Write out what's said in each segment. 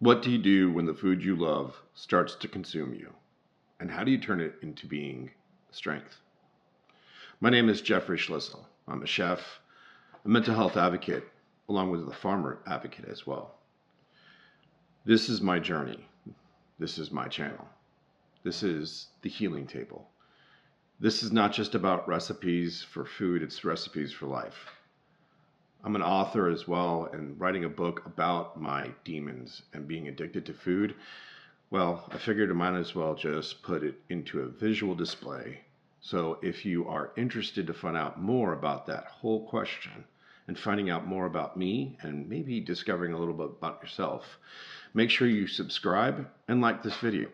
What do you do when the food you love starts to consume you? And how do you turn it into being strength? My name is Jeffrey Schlissel. I'm a chef, a mental health advocate, along with a farmer advocate as well. This is my journey. This is my channel. This is the healing table. This is not just about recipes for food, it's recipes for life. I'm an author as well and writing a book about my demons and being addicted to food. Well, I figured I might as well just put it into a visual display. So if you are interested to find out more about that whole question and finding out more about me and maybe discovering a little bit about yourself, make sure you subscribe and like this video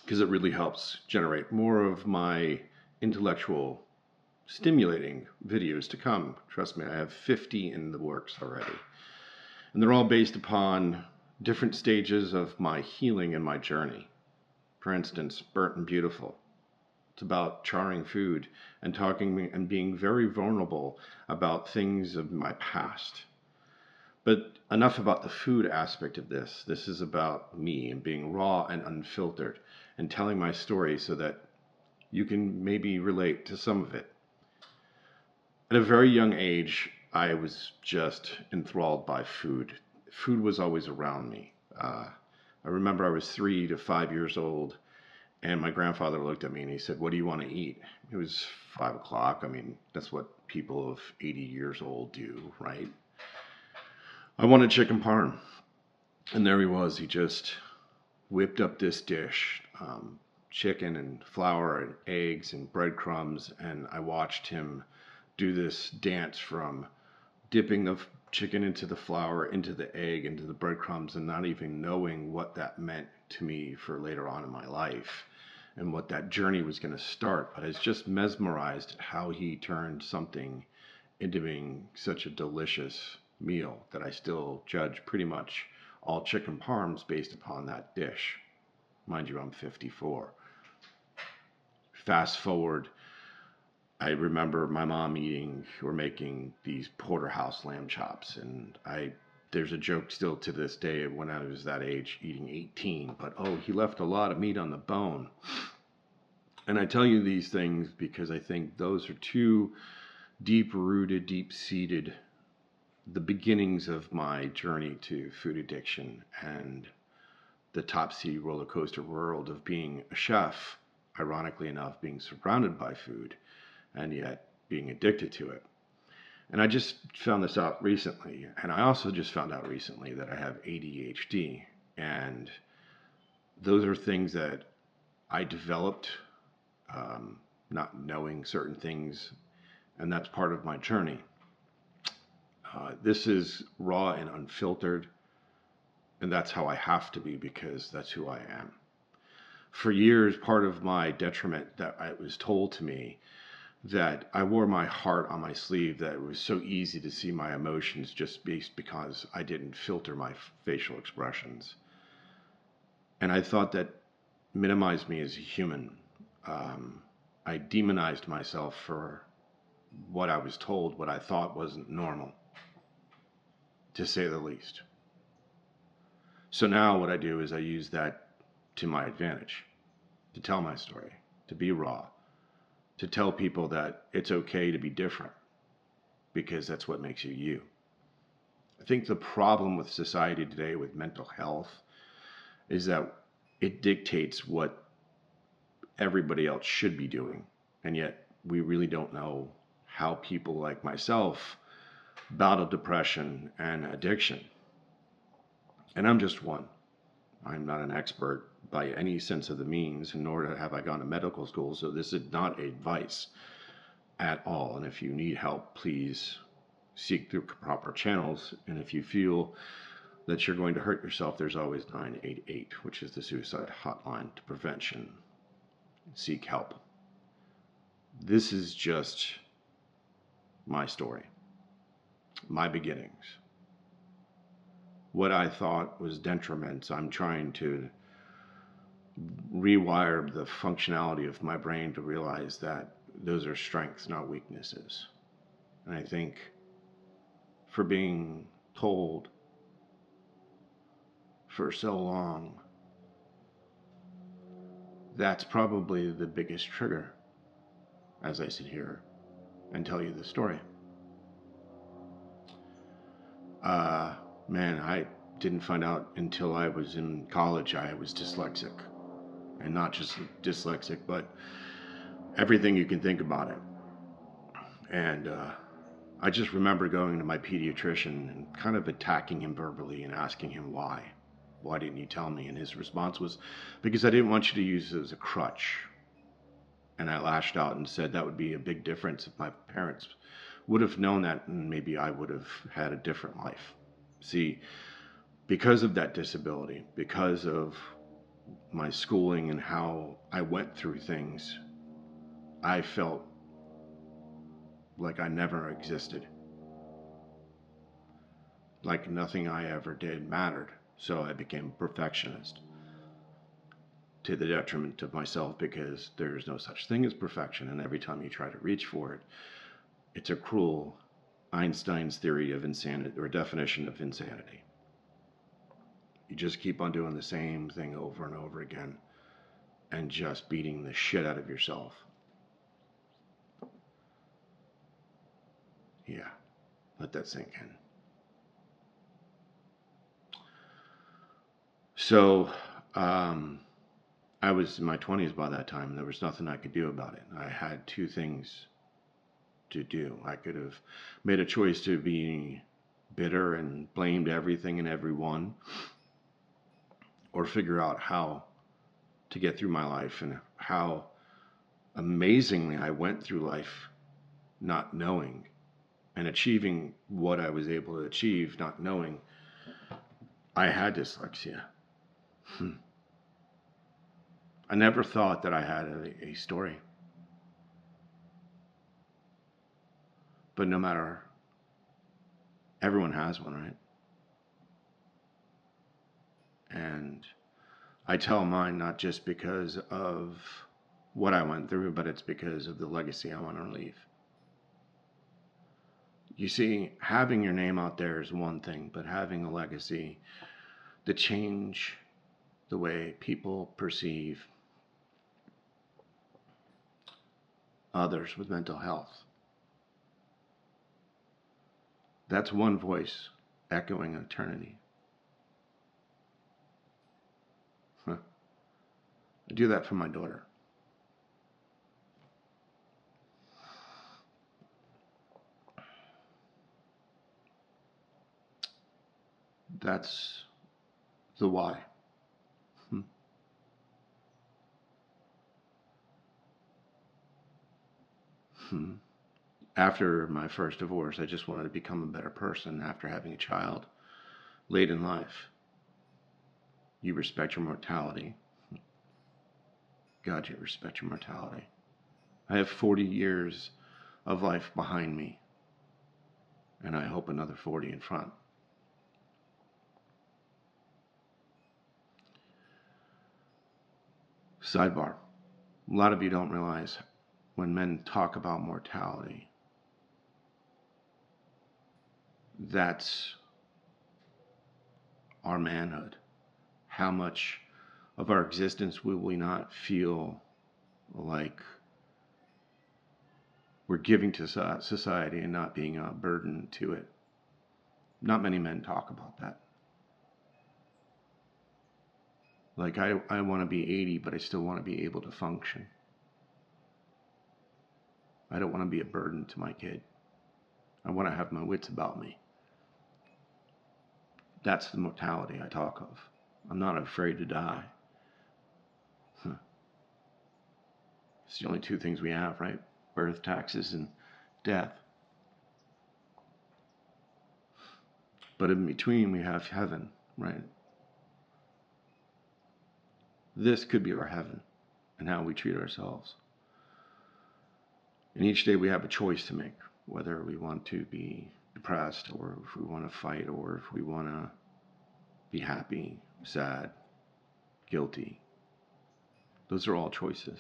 because it really helps generate more of my intellectual stimulating videos to come. Trust me, I have 50 in the works already. And they're all based upon different stages of my healing and my journey. For instance, Burnt and Beautiful. It's about charring food and talking and being very vulnerable about things of my past. But enough about the food aspect of this. This is about me and being raw and unfiltered and telling my story so that you can maybe relate to some of it. At a very young age, I was just enthralled by food. Food was always around me. I remember I was 3 to 5 years old, and my grandfather looked at me and he said, "What do you want to eat?" It was 5 o'clock. I mean, that's what people of 80 years old do, right? I wanted chicken parm. And there he was. He just whipped up this dish, chicken and flour and eggs and breadcrumbs, and I watched him do this dance from dipping the chicken into the flour, into the egg, into the breadcrumbs, and not even knowing what that meant to me for later on in my life and what that journey was going to start. But I was just mesmerized at how he turned something into being such a delicious meal that I still judge pretty much all chicken parms based upon that dish. Mind you, I'm 54. Fast forward, I remember my mom eating or making these porterhouse lamb chops, and there's a joke still to this day when I was that age eating 18, but oh, he left a lot of meat on the bone. And I tell you these things because I think those are two deep-rooted, deep-seated, the beginnings of my journey to food addiction and the topsy roller coaster world of being a chef, ironically enough, being surrounded by food and yet being addicted to it. And I just found this out recently. And I also just found out recently that I have ADHD. And those are things that I developed not knowing certain things. And that's part of my journey. This is raw and unfiltered. And that's how I have to be because that's who I am. For years, part of my detriment that it was told to me that I wore my heart on my sleeve, that it was so easy to see my emotions just based because I didn't filter my facial expressions. And I thought that minimized me as a human. I demonized myself for what I was told, what I thought wasn't normal, to say the least. So now what I do is I use that to my advantage, to tell my story, to be raw, to tell people that it's okay to be different because that's what makes you you. I think the problem with society today with mental health is that it dictates what everybody else should be doing. And yet we really don't know how people like myself battle depression and addiction. And I'm just one. I'm not an expert by any sense of the means, nor have I gone to medical school, so this is not advice at all. And if you need help, please seek the proper channels. And if you feel that you're going to hurt yourself, there's always 988, which is the suicide hotline to prevention. Seek help. This is just my story, my beginnings. What I thought was detriments, I'm trying to rewire the functionality of my brain to realize that those are strengths, not weaknesses. And I think for being told for so long, that's probably the biggest trigger as I sit here and tell you the story. Uh, Man, I didn't find out until I was in college I was dyslexic. And not just dyslexic, but everything you can think about it. And I just remember going to my pediatrician and kind of attacking him verbally and asking him why. Why didn't you tell me? And his response was, because I didn't want you to use it as a crutch. And I lashed out and said that would be a big difference if my parents would have known that, and maybe I would have had a different life. See, because of that disability, because of my schooling and how I went through things, I felt like I never existed. Like nothing I ever did mattered. So I became a perfectionist to the detriment of myself, because there's no such thing as perfection. And every time you try to reach for it, it's a cruel Einstein's theory of insanity, or definition of insanity. You just keep on doing the same thing over and over again and just beating the shit out of yourself. Yeah, let that sink in. So, I was in my 20s by that time. There was nothing I could do about it. I had two things to do. I could have made a choice to be bitter and blamed everything and everyone, or figure out how to get through my life, and how amazingly I went through life not knowing, and achieving what I was able to achieve not knowing I had dyslexia. I never thought that I had a story. But no matter, everyone has one, right? And I tell mine not just because of what I went through, but it's because of the legacy I want to leave. You see, having your name out there is one thing, but having a legacy to change the way people perceive others with mental health, that's one voice echoing eternity. I do that for my daughter. That's the why. After my first divorce, I just wanted to become a better person after having a child late in life. You respect your mortality. God, you respect your mortality. I have 40 years of life behind me, and I hope another 40 in front. Sidebar. A lot of you don't realize, when men talk about mortality, that's our manhood. How much of our existence will we not feel like we're giving to society and not being a burden to it? Not many men talk about that. Like, I want to be 80, but I still want to be able to function. I don't want to be a burden to my kid. I want to have my wits about me. That's the mortality I talk of. I'm not afraid to die. It's the only two things we have, right? Birth, taxes, and death. But in between, we have heaven, right? This could be our heaven, and how we treat ourselves. And each day we have a choice to make, whether we want to be depressed, or if we want to fight, or if we want to be happy, sad, guilty. Those are all choices.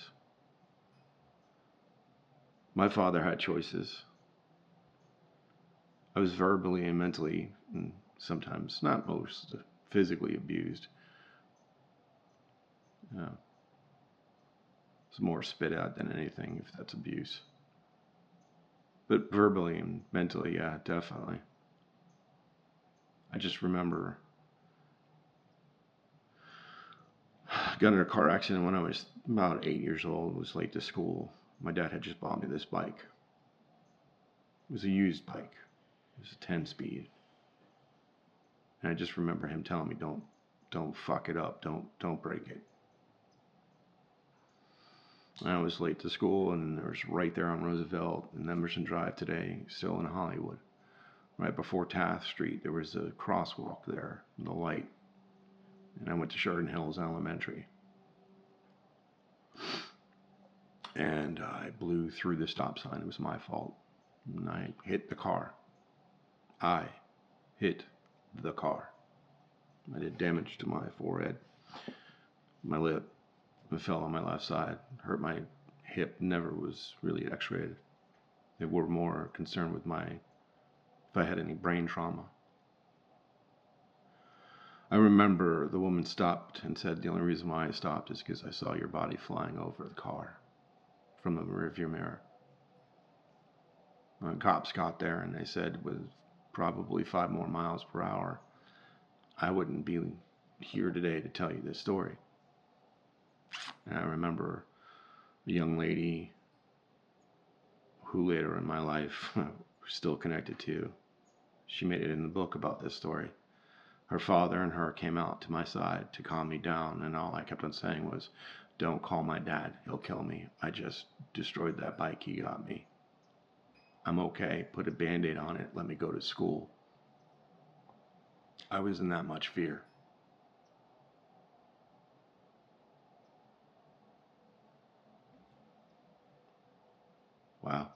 My father had choices. I was verbally and mentally, and sometimes, not most, physically abused. It's more spit out than anything, if that's abuse. But verbally and mentally, yeah, definitely. I just remember I got in a car accident when I was about 8 years old. Was late to school. My dad had just bought me this bike. It was a used bike. It was a 10-speed. And I just remember him telling me, don't fuck it up. Don't break it. And I was late to school, and there was right there on Roosevelt and Emerson Drive today, still in Hollywood. Right before Taft Street, there was a crosswalk there, the light. And I went to Chardon Hills Elementary. And I blew through the stop sign. It was my fault. And I hit the car. I hit the car. I did damage to my forehead, my lip. It fell on my left side. Hurt my hip. Never was really x-rayed. They were more concerned with if I had any brain trauma. I remember the woman stopped and said, the only reason why I stopped is because I saw your body flying over the car from the rearview mirror. When cops got there, and they said with probably 5 more miles per hour, I wouldn't be here today to tell you this story. And I remember a young lady who later in my life we're still connected to. She made it in the book about this story. Her father and her came out to my side to calm me down, and all I kept on saying was, don't call my dad, he'll kill me. I just destroyed that bike he got me. I'm okay, put a Band-Aid on it, let me go to school. I was in that much fear. Wow.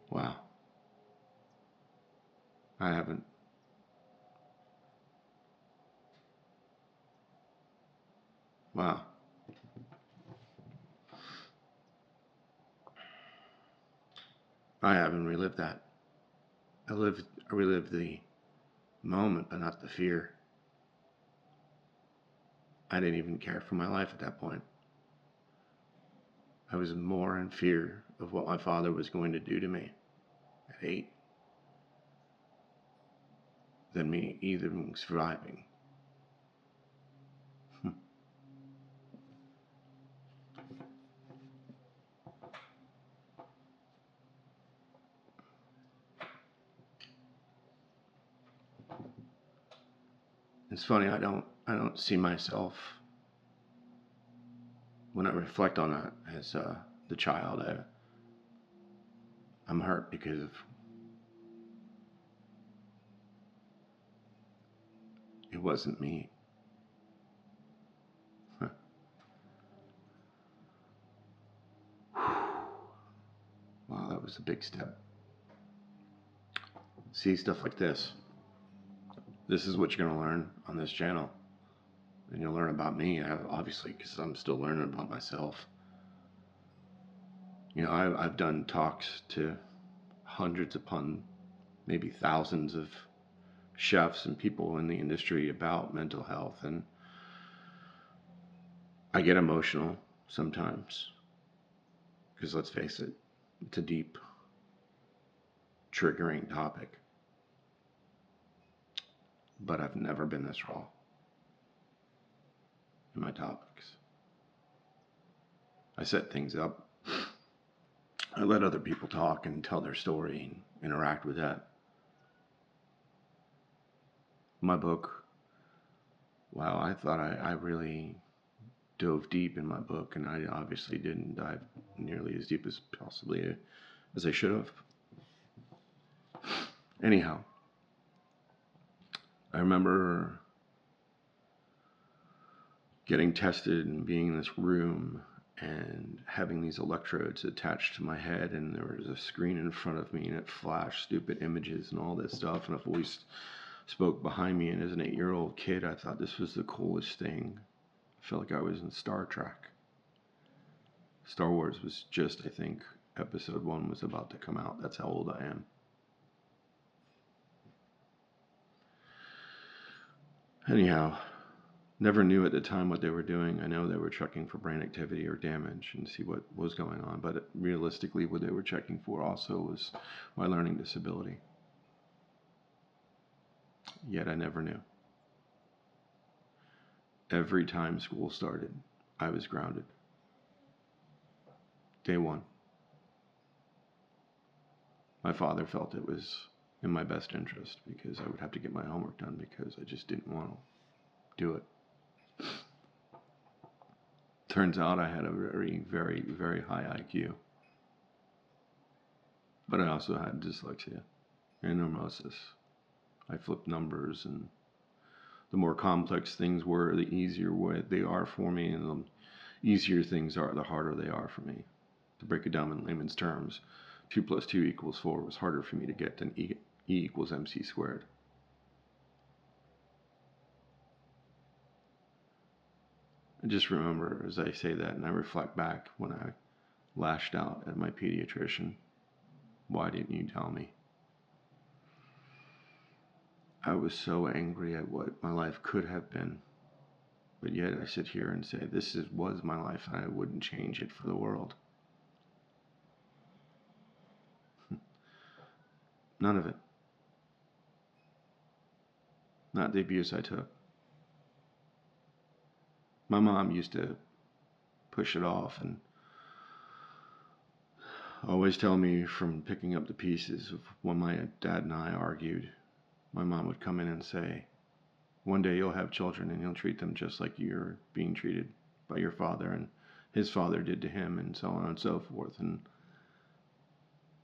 Wow. I haven't. Wow. I haven't relived that. I relived the moment, but not the fear. I didn't even care for my life at that point. I was more in fear of what my father was going to do to me at 8 than me even surviving. It's funny, I don't see myself, when I reflect on that as the child. I'm hurt because it wasn't me. Wow, that was a big step. See, stuff like this. This is what you're going to learn on this channel. And you'll learn about me, obviously, because I'm still learning about myself. You know, I've done talks to hundreds upon maybe thousands of chefs and people in the industry about mental health, and I get emotional sometimes because, let's face it, it's a deep, triggering topic. But I've never been this raw in my topics. I set things up. I let other people talk and tell their story and interact with that. My book, wow, I thought I really dove deep in my book, and I obviously didn't dive nearly as deep as possibly as I should have. Anyhow, I remember getting tested and being in this room and having these electrodes attached to my head, and there was a screen in front of me, and it flashed stupid images and all this stuff, and a voice spoke behind me, and as an 8-year-old kid, I thought this was the coolest thing. I felt like I was in Star Trek. Star Wars was just, I think, episode 1 was about to come out. That's how old I am. Anyhow, never knew at the time what they were doing. I know they were checking for brain activity or damage and see what was going on, but realistically, what they were checking for also was my learning disability. Yet I never knew. Every time school started, I was grounded. Day one. My father felt it was in my best interest because I would have to get my homework done because I just didn't want to do it. Turns out I had a very, very, very high IQ. But I also had dyslexia and normosis. I flipped numbers, and the more complex things were, the easier they are for me, and the easier things are, the harder they are for me. To break it down in layman's terms, 2 plus 2 equals 4 was harder for me to get than E equals mc squared. I just remember as I say that and I reflect back when I lashed out at my pediatrician. Why didn't you tell me? I was so angry at what my life could have been. But yet I sit here and say, was my life and I wouldn't change it for the world. None of it. Not the abuse I took. My mom used to push it off and always tell me from picking up the pieces of when my dad and I argued. My mom would come in and say, one day you'll have children and you'll treat them just like you're being treated by your father and his father did to him, and so on and so forth. And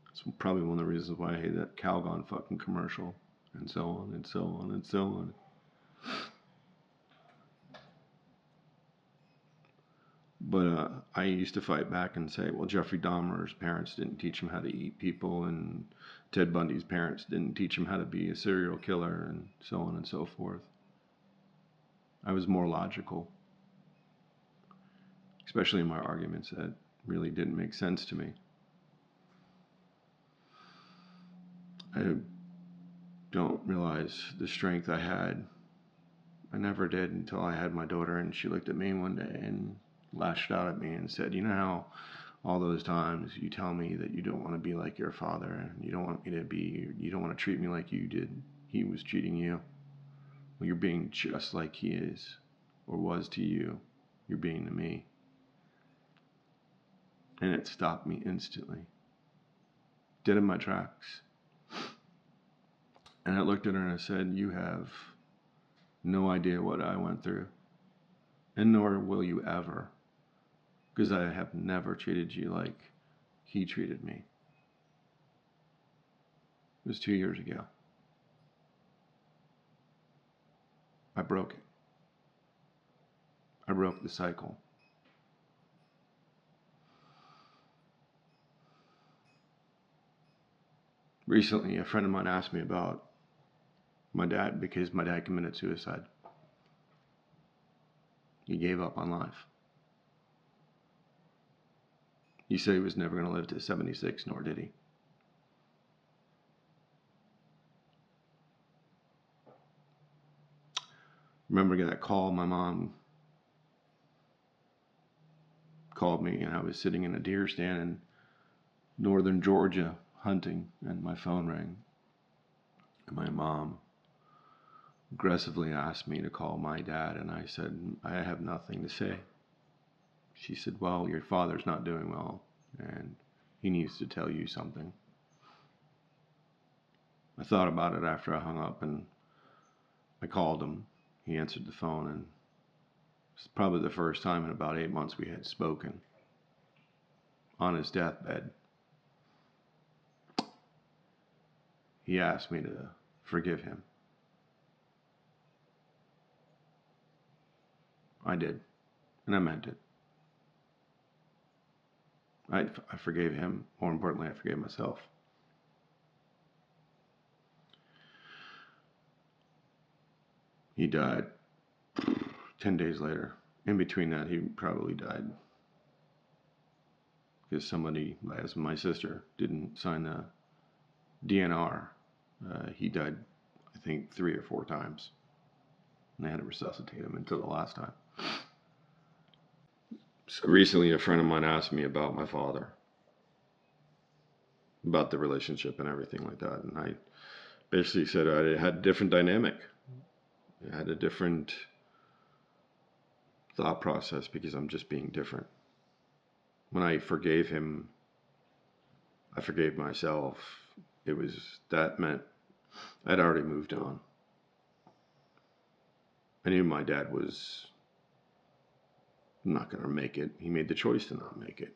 it's probably one of the reasons why I hate that Calgon fucking commercial, and so on and so on and so on. But I used to fight back and say, well, Jeffrey Dahmer's parents didn't teach him how to eat people, and Ted Bundy's parents didn't teach him how to be a serial killer, and so on and so forth. I was more logical, especially in my arguments that really didn't make sense to me. I don't realize the strength I had. I never did until I had my daughter, and she looked at me one day and lashed out at me and said, you know how all those times you tell me that you don't want to be like your father and you don't want to treat me like he was treating you. Well, you're being just like he is or was to you. You're being to me. And it stopped me instantly. Dead in my tracks. And I looked at her and I said, you have no idea what I went through. And nor will you ever. Because I have never treated you like he treated me. It was 2 years ago. I broke it. I broke the cycle. Recently, a friend of mine asked me about my dad because my dad committed suicide. He gave up on life. He said he was never going to live to 76, nor did he. Remember getting that call, my mom called me and I was sitting in a deer stand in northern Georgia hunting and my phone rang. And my mom aggressively asked me to call my dad and I said, I have nothing to say. She said, well, your father's not doing well and he needs to tell you something. I thought about it after I hung up and I called him. He answered the phone and it's probably the first time in about 8 months we had spoken. On his deathbed, he asked me to forgive him. I did, and I meant it. I forgave him. More importantly, I forgave myself. He died 10 days later. In between that, he probably died because somebody, as my sister, didn't sign the DNR. He died, I think, 3 or 4 times. and they had to resuscitate him until the last time. So recently, a friend of mine asked me about my father, about the relationship and everything like that, and I basically said I had a different dynamic. I had a different thought process because I'm just being different. When I forgave him, I forgave myself. That meant I'd already moved on. I knew my dad was not going to make it. He made the choice to not make it.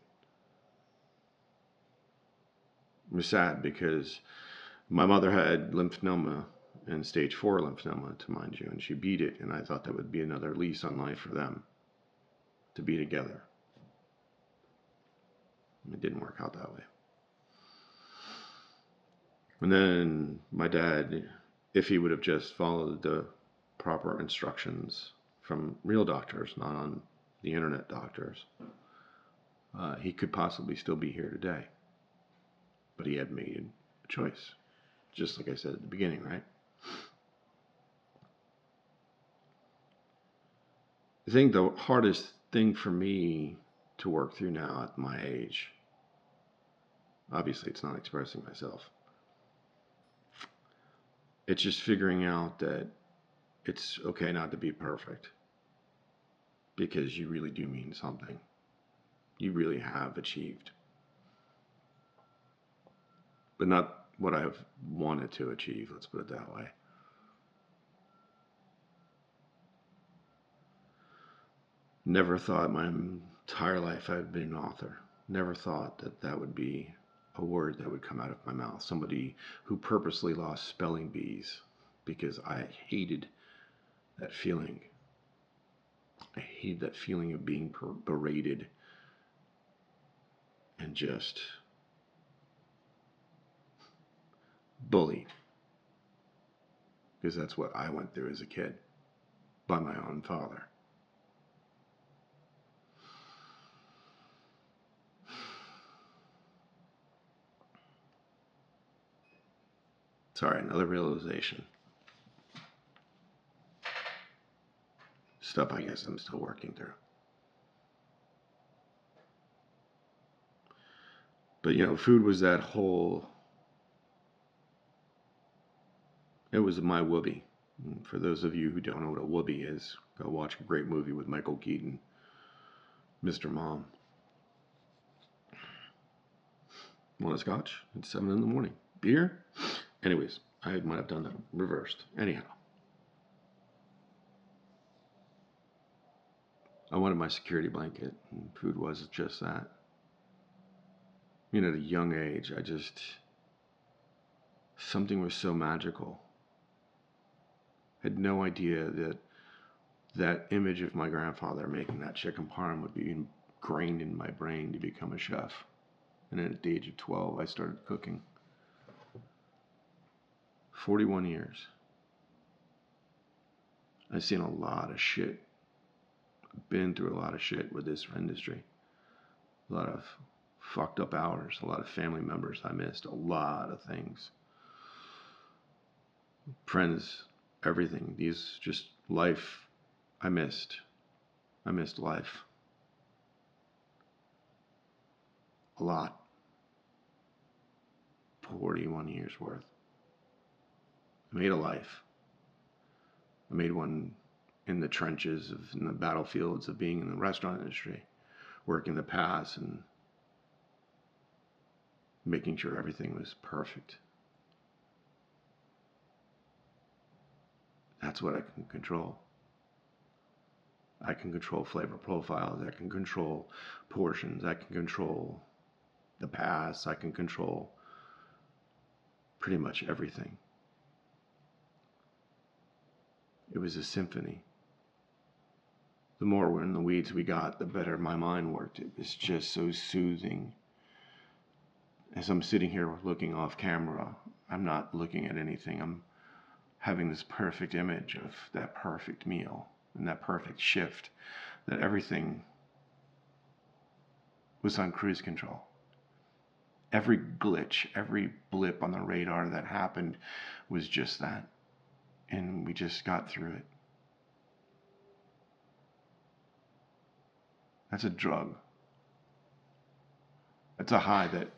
It was sad because my mother had lymphoma and stage 4 lymphoma, to mind you, and she beat it, and I thought that would be another lease on life for them to be together. It didn't work out that way. And then my dad, if he would have just followed the proper instructions from real doctors, not on the internet doctors, he could possibly still be here today. But he had made a choice, just like I said at the beginning, right? I think the hardest thing for me to work through now at my age, obviously it's not expressing myself, it's just figuring out that it's okay not to be perfect, because you really do mean something. You really have achieved, but not what I've wanted to achieve, let's put it that way. Never thought my entire life I'd been an author. Never thought that would be a word that would come out of my mouth. Somebody who purposely lost spelling bees because I hated that feeling. I hated that feeling of being berated and just bullied, because that's what I went through as a kid by my own father. Sorry, another realization. Stuff I guess I'm still working through. But food was that whole, it was my whoopee. For those of you who don't know what a whoopee is, go watch a great movie with Michael Keaton, Mr. Mom. Want a scotch? It's 7 in the morning. Beer? Anyways, I might have done that reversed. Anyhow, I wanted my security blanket, and food was just that. At a young age, something was so magical. I had no idea that image of my grandfather making that chicken parm would be ingrained in my brain to become a chef. And at the age of 12, I started cooking. 41 years. I've seen a lot of shit. I've been through a lot of shit with this industry. A lot of fucked up hours, a lot of family members I missed, a lot of things. Friends, everything. These just life I missed. I missed life. A lot. 41 years worth. I made a life. I made one in the trenches, in the battlefields of being in the restaurant industry, working the pass and making sure everything was perfect. That's what I can control. I can control flavor profiles. I can control portions. I can control the pass. I can control pretty much everything. It was a symphony. The more we're in the weeds we got, the better my mind worked. It was just so soothing. As I'm sitting here looking off camera, I'm not looking at anything. I'm having this perfect image of that perfect meal and that perfect shift, that everything was on cruise control. Every glitch, every blip on the radar that happened was just that. And we just got through it. That's a drug. That's a high that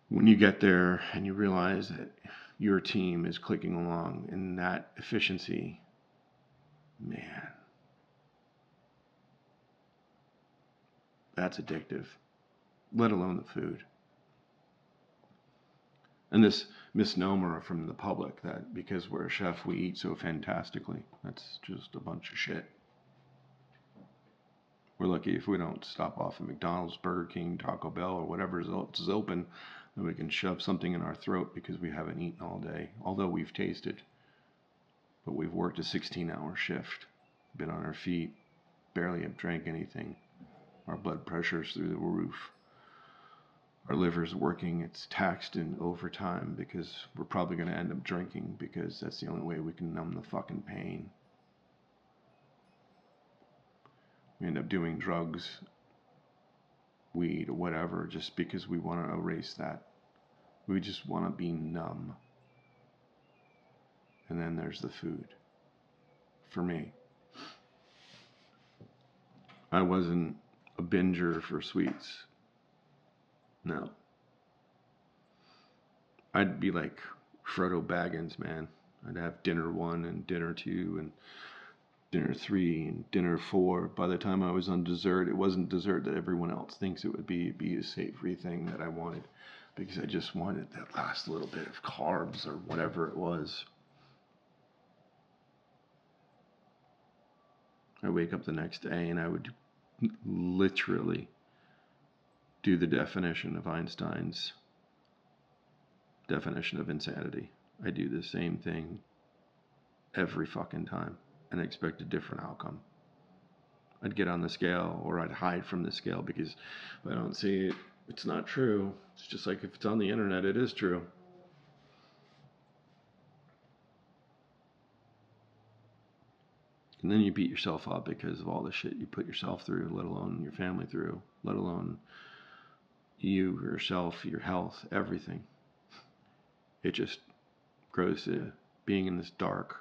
when you get there and you realize that your team is clicking along in that efficiency, man, that's addictive, let alone the food. And this misnomer from the public that because we're a chef, we eat so fantastically. That's just a bunch of shit. We're lucky if we don't stop off at McDonald's, Burger King, Taco Bell, or whatever else is open, then we can shove something in our throat because we haven't eaten all day, although we've tasted. But we've worked a 16-hour shift, been on our feet, barely have drank anything. Our blood pressure's through the roof. Our liver's working, it's taxed in overtime because we're probably going to end up drinking because that's the only way we can numb the fucking pain. We end up doing drugs, weed, or whatever, just because we want to erase that. We just want to be numb. And then there's the food. For me, I wasn't a binger for sweets. No. I'd be like Frodo Baggins, man. I'd have dinner 1 and dinner 2 and dinner 3 and dinner 4. By the time I was on dessert, it wasn't dessert that everyone else thinks it would be. It'd be a savory thing that I wanted because I just wanted that last little bit of carbs or whatever it was. I wake up the next day and I would literally do the definition of Einstein's definition of insanity. I do the same thing every fucking time and expect a different outcome. I'd get on the scale or I'd hide from the scale because if I don't see it, it's not true. It's just like if it's on the internet, it is true. And then you beat yourself up because of all the shit you put yourself through, let alone your family through, let alone you, yourself, your health, everything. It just grows to being in this dark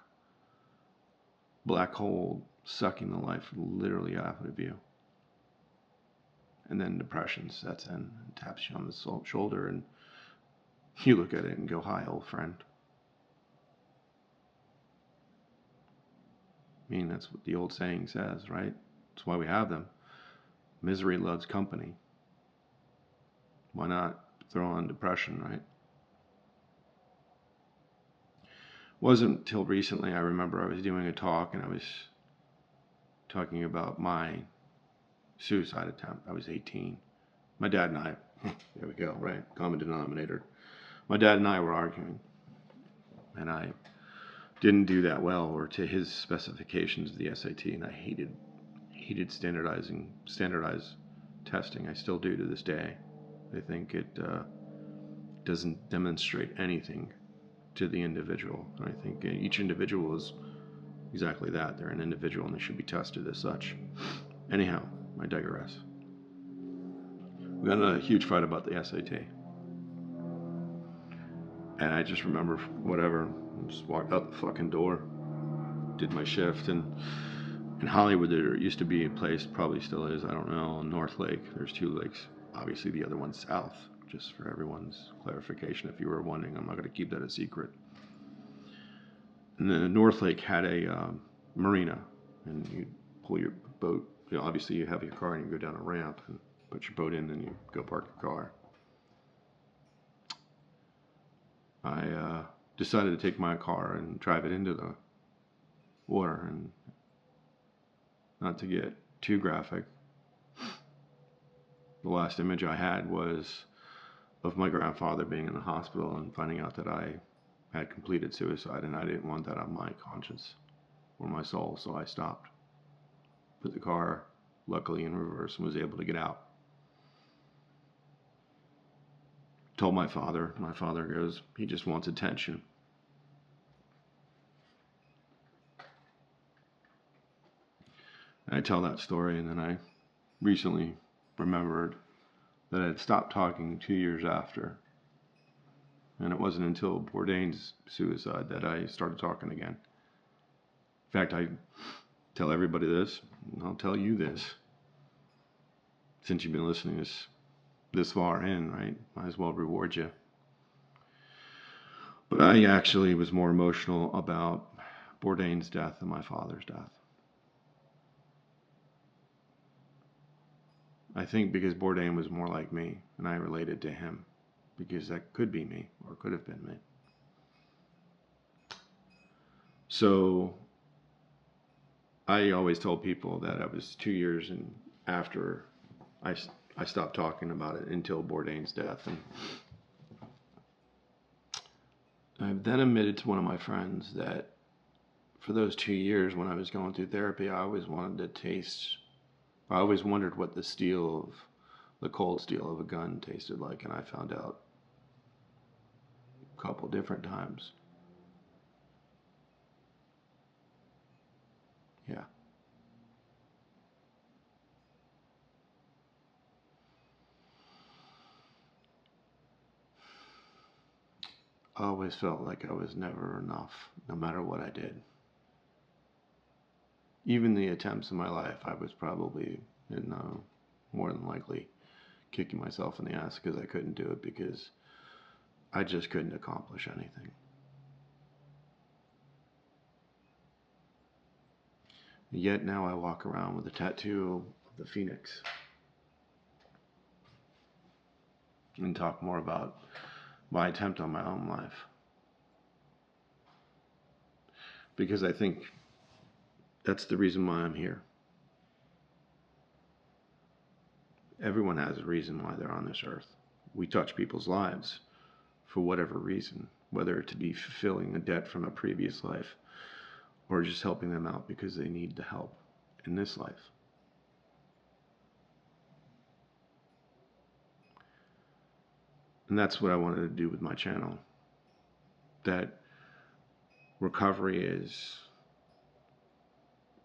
black hole, sucking the life literally out of you. And then depression sets in and taps you on the shoulder, and you look at it and go, "Hi, old friend." I mean, that's what the old saying says, right? That's why we have them. Misery loves company. Why not throw on depression, right? Wasn't until recently I remember I was doing a talk and I was talking about my suicide attempt. I was 18. My dad and I, there we go, right? Common denominator. My dad and I were arguing, and I didn't do that well or to his specifications of the SAT, and I hated standardized testing. I still do to this day. I think it doesn't demonstrate anything to the individual. And I think each individual is exactly that. They're an individual and they should be tested as such. Anyhow, I digress. We got in a huge fight about the SAT. And I just remember, whatever, just walked out the fucking door, did my shift, and in Hollywood there used to be a place, probably still is, I don't know, on North Lake. There's 2 lakes. Obviously the other one's south, just for everyone's clarification if you were wondering. I'm not going to keep that a secret. And then North Lake had a marina, and you pull your boat. You know, obviously you have your car and you go down a ramp and put your boat in, and you go park your car. I decided to take my car and drive it into the water, and not to get too graphic, the last image I had was of my grandfather being in the hospital and finding out that I had completed suicide, and I didn't want that on my conscience or my soul, so I stopped. Put the car, luckily, in reverse and was able to get out. Told my father goes, "He just wants attention." And I tell that story, and then I recently remembered that I had stopped talking 2 years after. And it wasn't until Bourdain's suicide that I started talking again. In fact, I tell everybody this, and I'll tell you this. since you've been listening this far in, right? Might as well reward you. But I actually was more emotional about Bourdain's death than my father's death. I think because Bourdain was more like me, and I related to him, because that could be me, or could have been me. So I always told people that I was 2 years and after I, I stopped talking about it until Bourdain's death. And I then admitted to one of my friends that for those 2 years when I was going through therapy, I always wanted to taste, I always wondered what the cold steel of a gun tasted like. And I found out a couple different times. Yeah. I always felt like I was never enough, no matter what I did. Even the attempts in my life, I was probably, more than likely, kicking myself in the ass because I couldn't do it, because I just couldn't accomplish anything. Yet now I walk around with a tattoo of the phoenix and talk more about my attempt on my own life. Because I think that's the reason why I'm here. Everyone has a reason why they're on this earth. We touch people's lives for whatever reason, whether it to be fulfilling a debt from a previous life or just helping them out because they need the help in this life. And that's what I wanted to do with my channel. That recovery is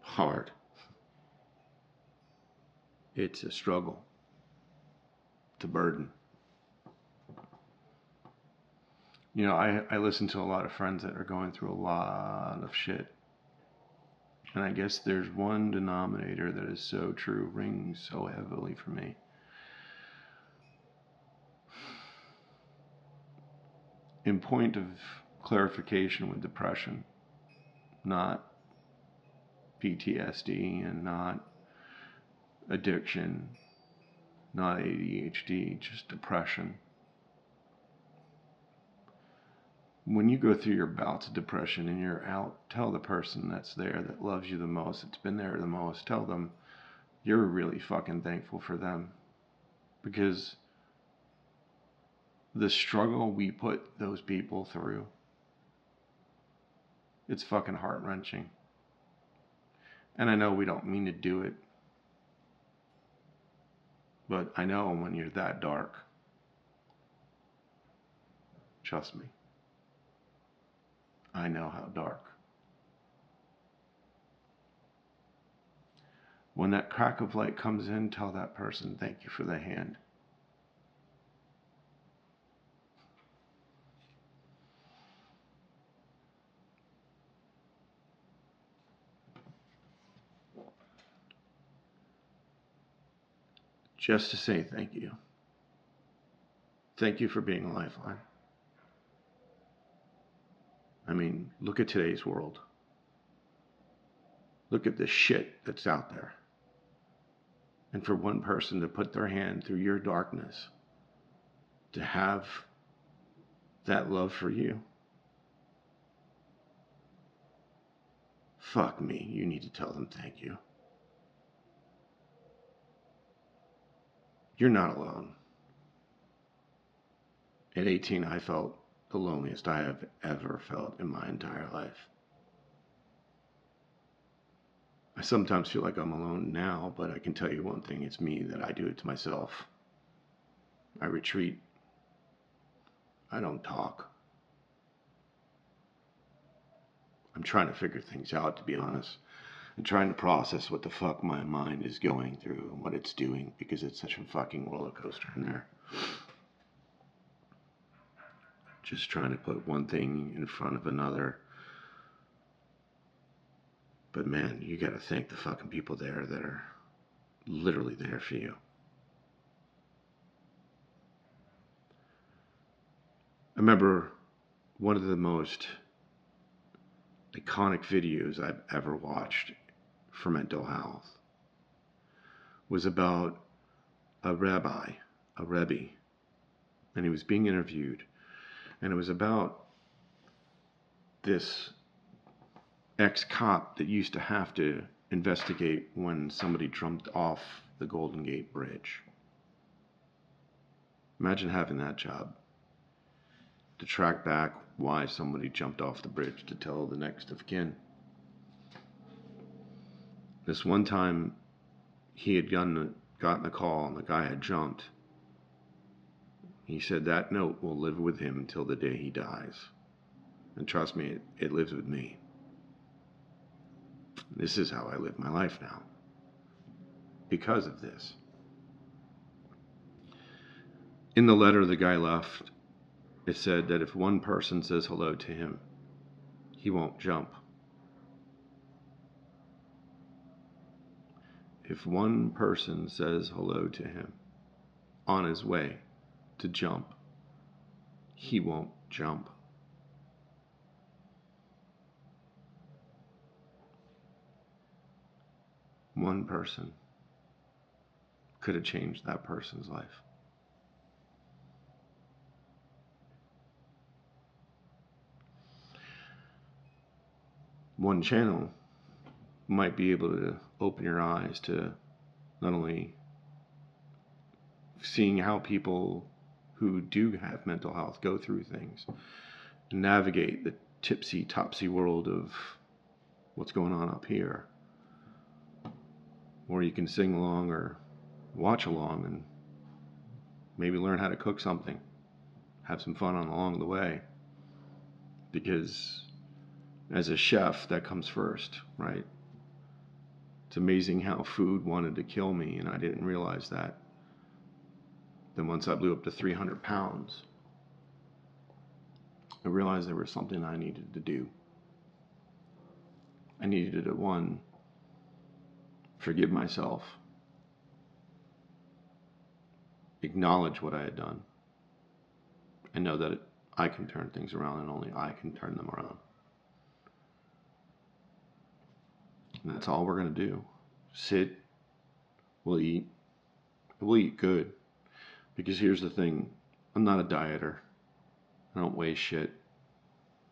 hard. It's a struggle. It's a burden. You know, I listen to a lot of friends that are going through a lot of shit. And I guess there's one denominator that is so true, rings so heavily for me. In point of clarification with depression, not PTSD and not addiction, not ADHD, just depression. When you go through your bouts of depression and you're out, tell the person that's there, that loves you the most, that's been there the most, tell them you're really fucking thankful for them. Because the struggle we put those people through, it's fucking heart-wrenching. And I know we don't mean to do it, but I know when you're that dark, trust me, I know how dark. When that crack of light comes in, tell that person, thank you for the hand. Just to say thank you. Thank you for being a lifeline. I mean, look at today's world. Look at the shit that's out there. And for one person to put their hand through your darkness, to have that love for you, fuck me, you need to tell them thank you. You're not alone. At 18, I felt the loneliest I have ever felt in my entire life. I sometimes feel like I'm alone now, but I can tell you one thing, it's me, that I do it to myself. I retreat. I don't talk. I'm trying to figure things out, to be honest. I'm trying to process what the fuck my mind is going through and what it's doing, because it's such a fucking roller coaster in there. Just trying to put one thing in front of another. But man, you gotta thank the fucking people there that are literally there for you. remember one of the most iconic videos I've ever watched for mental health was about a Rebbe, and he was being interviewed, and it was about this ex-cop that used to have to investigate when somebody jumped off the Golden Gate Bridge. Imagine having that job, to track back why somebody jumped off the bridge to tell the next of kin. This one time, he had gotten a call and the guy had jumped. He said that note will live with him until the day he dies. And trust me, it lives with me. This is how I live my life now, because of this. In the letter the guy left, it said that if one person says hello to him, he won't jump. If one person says hello to him on his way to jump, he won't jump. One person could have changed that person's life. One channel might be able to open your eyes to not only seeing how people who do have mental health go through things, navigate the tipsy-topsy world of what's going on up here, or you can sing along or watch along and maybe learn how to cook something, have some fun along the way, because as a chef, that comes first, right? It's amazing how food wanted to kill me, and I didn't realize that. Then once I blew up to 300 pounds, I realized there was something I needed to do. I needed to, one, forgive myself, acknowledge what I had done, and know that I can turn things around and only I can turn them around. And that's all we're going to do. Sit, we'll eat good. Because here's the thing, I'm not a dieter. I don't weigh shit.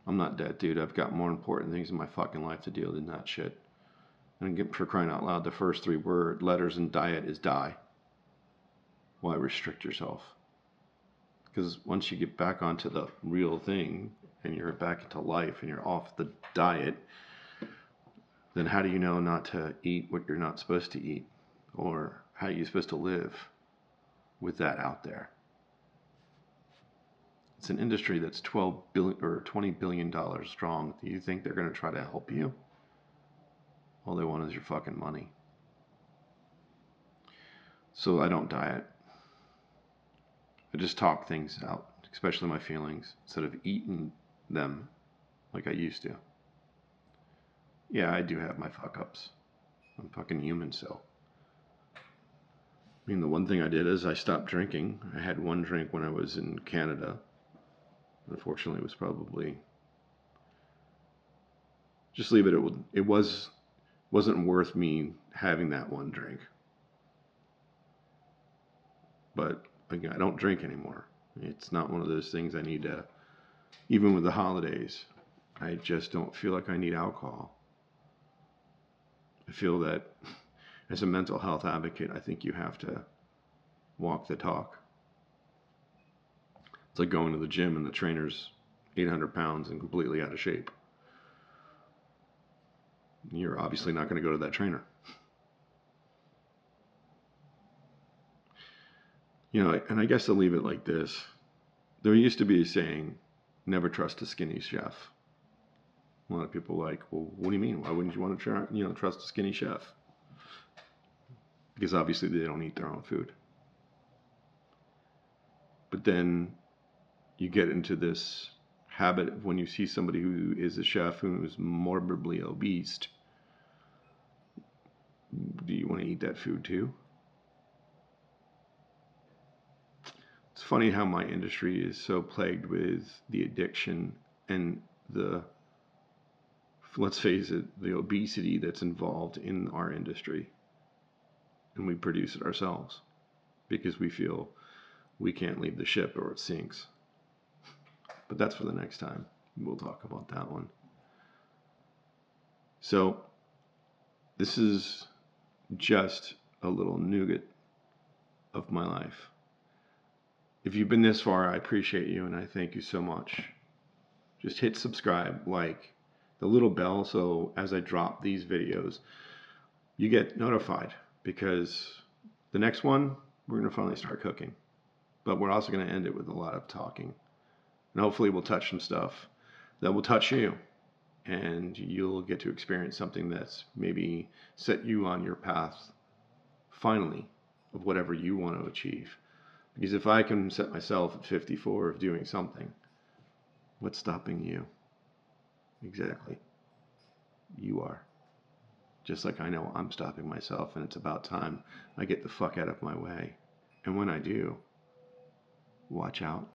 I'm not that dude. I've got more important things in my fucking life to deal than that shit. And for crying out loud, the first three letters in diet is die. Why restrict yourself? Because once you get back onto the real thing and you're back into life and you're off the diet, then how do you know not to eat what you're not supposed to eat? Or how you're supposed to live with that out there? It's an industry that's $12 billion or $20 billion strong. Do you think they're going to try to help you? All they want is your fucking money. So I don't diet. I just talk things out, especially my feelings, instead of eating them like I used to. Yeah, I do have my fuck ups. I'm fucking human still. I mean, the one thing I did is I stopped drinking. I had one drink when I was in Canada. Unfortunately, it was probably, just leave it. It wasn't worth me having that one drink. But again, I don't drink anymore. It's not one of those things I need to, even with the holidays, I just don't feel like I need alcohol. I feel that as a mental health advocate, I think you have to walk the talk. It's like going to the gym and the trainer's 800 pounds and completely out of shape. You're obviously not going to go to that trainer. You know, and I guess I'll leave it like this. There used to be a saying, never trust a skinny chef. A lot of people are like, well, what do you mean? Why wouldn't you want to trust a skinny chef? Because obviously they don't eat their own food. But then you get into this habit of when you see somebody who is a chef who is morbidly obese, do you want to eat that food too? It's funny how my industry is so plagued with the addiction and the, let's face it, the obesity that's involved in our industry. And we produce it ourselves because we feel we can't leave the ship or it sinks. But that's for the next time. We'll talk about that one. So, this is just a little nougat of my life. If you've been this far, I appreciate you and I thank you so much. Just hit subscribe, like the little bell, so as I drop these videos, you get notified, because the next one, we're going to finally start cooking. But we're also going to end it with a lot of talking. And hopefully we'll touch some stuff that will touch you. And you'll get to experience something that's maybe set you on your path, finally, of whatever you want to achieve. Because if I can set myself at 54 of doing something, what's stopping you? Exactly. You are. Just like I know I'm stopping myself, and it's about time I get the fuck out of my way. And when I do, watch out.